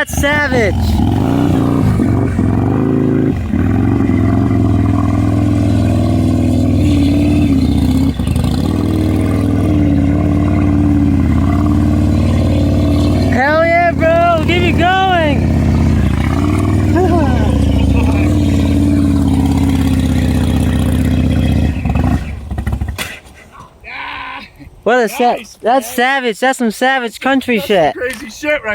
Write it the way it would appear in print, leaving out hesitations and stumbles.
That's savage. Hell yeah, bro. Keep it going. What a Nice, that's savage. That's some savage country shit. Crazy shit right